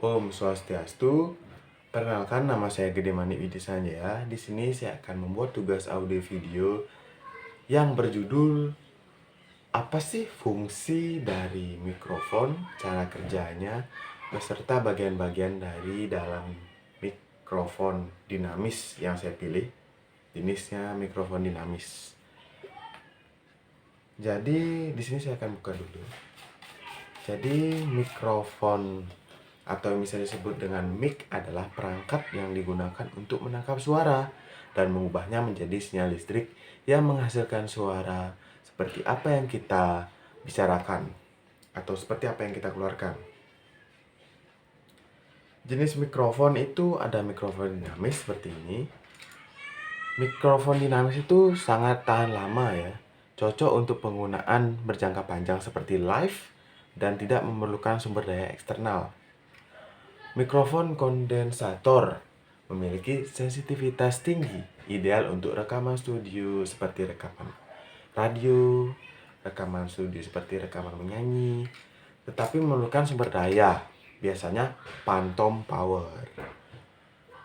Om Swastiastu. Perkenalkan, nama saya Gede Manik Widisanjaya. Di sini saya akan membuat tugas audio video yang berjudul apa sih fungsi dari mikrofon, cara kerjanya, beserta bagian-bagian dari dalam mikrofon dinamis yang saya pilih. Jenisnya mikrofon dinamis. Jadi di sini saya akan buka dulu. Jadi mikrofon atau misalnya disebut dengan mic adalah perangkat yang digunakan untuk menangkap suara dan mengubahnya menjadi sinyal listrik yang menghasilkan suara seperti apa yang kita bicarakan atau seperti apa yang kita keluarkan. Jenis mikrofon itu ada mikrofon dinamis seperti ini. Mikrofon dinamis itu sangat tahan lama ya, cocok untuk penggunaan berjangka panjang seperti live dan tidak memerlukan sumber daya eksternal. Mikrofon kondensator memiliki sensitivitas tinggi, ideal untuk rekaman studio seperti rekaman radio, rekaman studio seperti rekaman menyanyi, tetapi memerlukan sumber daya, biasanya phantom power.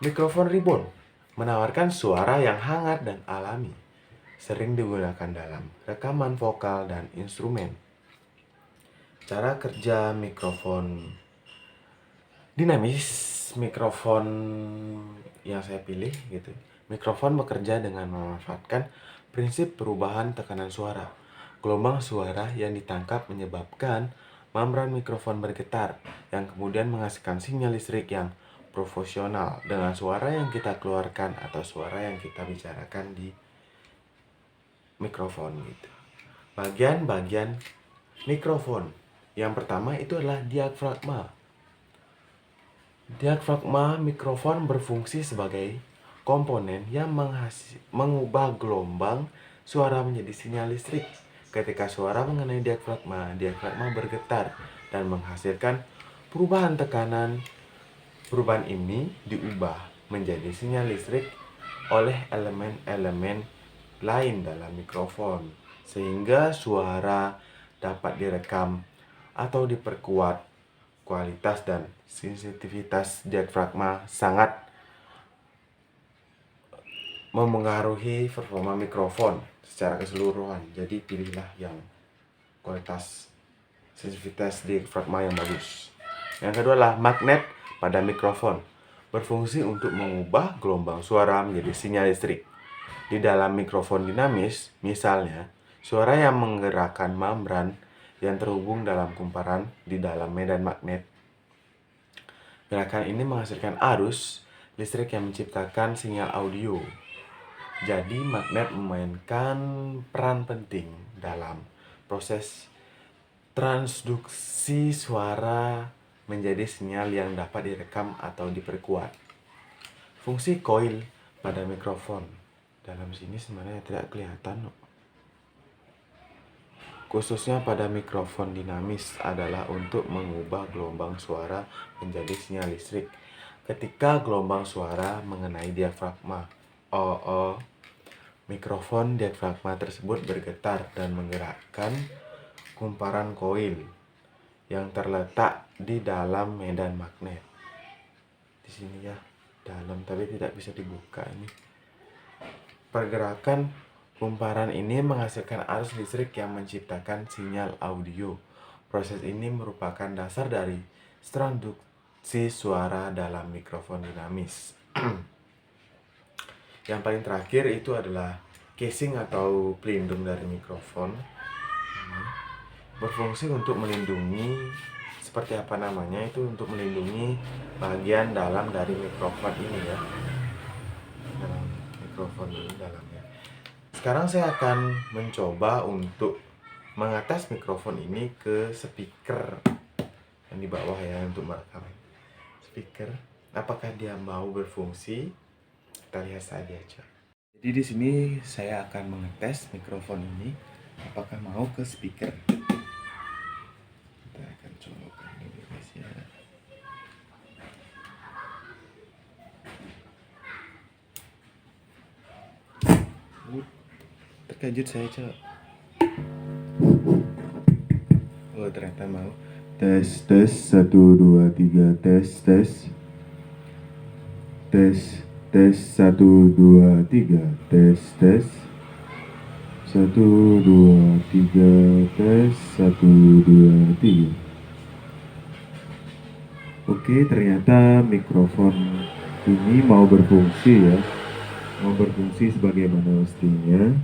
Mikrofon ribbon menawarkan suara yang hangat dan alami, sering digunakan dalam rekaman vokal dan instrumen. Cara kerja mikrofon dinamis, mikrofon yang saya pilih gitu. Mikrofon bekerja dengan memanfaatkan prinsip perubahan tekanan suara. Gelombang suara yang ditangkap menyebabkan membran mikrofon bergetar, yang kemudian menghasilkan sinyal listrik yang proporsional dengan suara yang kita keluarkan atau suara yang kita bicarakan di mikrofon gitu. Bagian-bagian mikrofon. Yang pertama itu adalah diafragma. Diafragma mikrofon berfungsi sebagai komponen yang mengubah gelombang suara menjadi sinyal listrik. Ketika suara mengenai diafragma, diafragma bergetar dan menghasilkan perubahan tekanan. Perubahan ini diubah menjadi sinyal listrik oleh elemen-elemen lain dalam mikrofon, sehingga suara dapat direkam atau diperkuat. Kualitas dan sensitivitas diafragma sangat memengaruhi performa mikrofon secara keseluruhan. Jadi pilihlah yang kualitas sensitivitas diafragma yang bagus. Yang kedua adalah magnet pada mikrofon. Berfungsi untuk mengubah gelombang suara menjadi sinyal listrik. Di dalam mikrofon dinamis, misalnya, suara yang menggerakkan membran yang terhubung dalam kumparan di dalam medan magnet. Gerakan ini menghasilkan arus listrik yang menciptakan sinyal audio. Jadi magnet memainkan peran penting dalam proses transduksi suara menjadi sinyal yang dapat direkam atau diperkuat. Fungsi koil pada mikrofon. Dalam sini sebenarnya tidak kelihatan. Khususnya pada mikrofon dinamis adalah untuk mengubah gelombang suara menjadi sinyal listrik. Ketika gelombang suara mengenai diafragma, mikrofon diafragma tersebut bergetar dan menggerakkan kumparan koil yang terletak di dalam medan magnet. Di sini ya, dalam tapi tidak bisa dibuka ini. Pergerakan kumparan ini menghasilkan arus listrik yang menciptakan sinyal audio. Proses ini merupakan dasar dari transduksi suara dalam mikrofon dinamis. Yang paling terakhir itu adalah casing atau pelindung dari mikrofon. Berfungsi untuk melindungi, seperti apa namanya, itu untuk melindungi bagian dalam dari mikrofon ini ya. Dalam mikrofon ini dalamnya. Sekarang saya akan mencoba untuk mengatas mikrofon ini ke speaker yang di bawah ya untuk merekam. Speaker, apakah dia mau berfungsi? Kita lihat saja aja. Jadi di sini saya akan mengetes mikrofon ini apakah mau ke speaker. Kita akan coba dulu guys ya. Terkejut saya, Cok. Oh, ternyata mau. Tes, tes, 1, 2, 3, tes, tes. Tes, tes, 1, 2, 3, tes, tes. 1, 2, 3, tes, 1, 2, 3. Oke, ternyata mikrofon ini mau berfungsi ya. Mau berfungsi sebagaimana mestinya.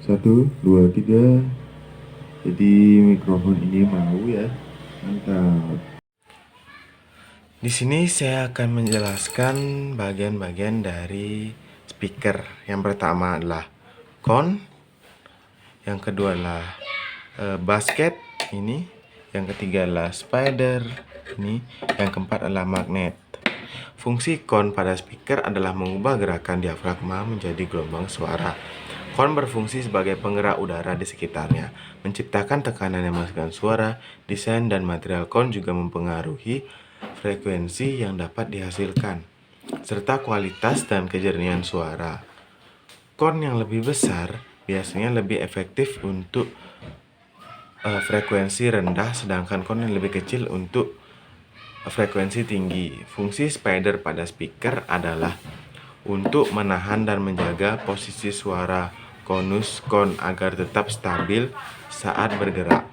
1, 2, 3. Jadi mikrofon ini mau ya. Mantap. Di sini saya akan menjelaskan bagian-bagian dari speaker. Yang pertama adalah con, yang kedua adalah basket ini, yang ketiga adalah spider ini, yang keempat adalah magnet. Fungsi con pada speaker adalah mengubah gerakan diafragma menjadi gelombang suara. Kon berfungsi sebagai penggerak udara di sekitarnya, menciptakan tekanan yang menghasilkan suara. Desain dan material kon juga mempengaruhi frekuensi yang dapat dihasilkan, serta kualitas dan kejernihan suara. Kon yang lebih besar biasanya lebih efektif untuk frekuensi rendah, sedangkan kon yang lebih kecil untuk frekuensi tinggi. Fungsi spider pada speaker adalah untuk menahan dan menjaga posisi suara konus kon agar tetap stabil saat bergerak.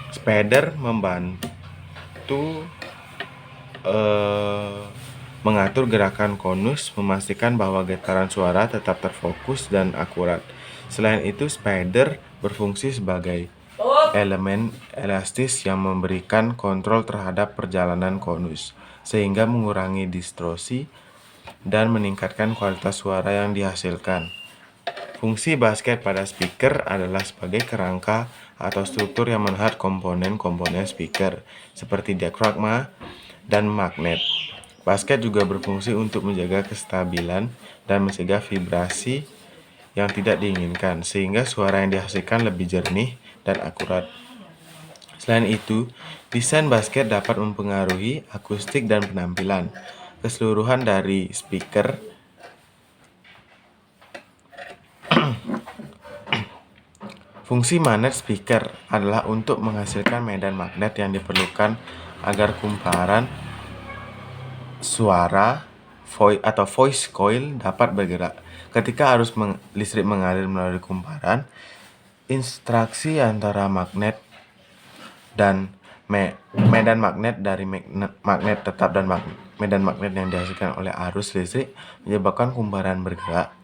Spider membantu mengatur gerakan konus, memastikan bahwa getaran suara tetap terfokus dan akurat. Selain itu, spider berfungsi sebagai elemen elastis yang memberikan kontrol terhadap perjalanan konus, sehingga mengurangi distorsi dan meningkatkan kualitas suara yang dihasilkan. Fungsi basket pada speaker adalah sebagai kerangka atau struktur yang menahan komponen-komponen speaker, seperti diafragma dan magnet. Basket juga berfungsi untuk menjaga kestabilan dan mencegah vibrasi yang tidak diinginkan, sehingga suara yang dihasilkan lebih jernih dan akurat. Selain itu, desain basket dapat mempengaruhi akustik dan penampilan keseluruhan dari speaker. Fungsi magnet speaker adalah untuk menghasilkan medan magnet yang diperlukan agar kumparan suara atau voice coil dapat bergerak. Ketika arus listrik mengalir melalui kumparan, interaksi antara magnet dan medan magnet dari magnet tetap dan medan magnet yang dihasilkan oleh arus listrik menyebabkan kumparan bergerak.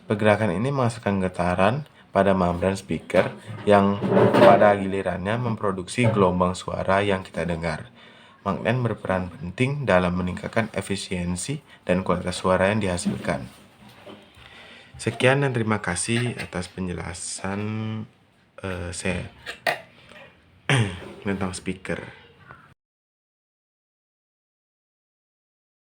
Pergerakan ini menghasilkan getaran pada membran speaker yang pada gilirannya memproduksi gelombang suara yang kita dengar. Magnet berperan penting dalam meningkatkan efisiensi dan kualitas suara yang dihasilkan. Sekian dan terima kasih atas penjelasan saya tentang speaker.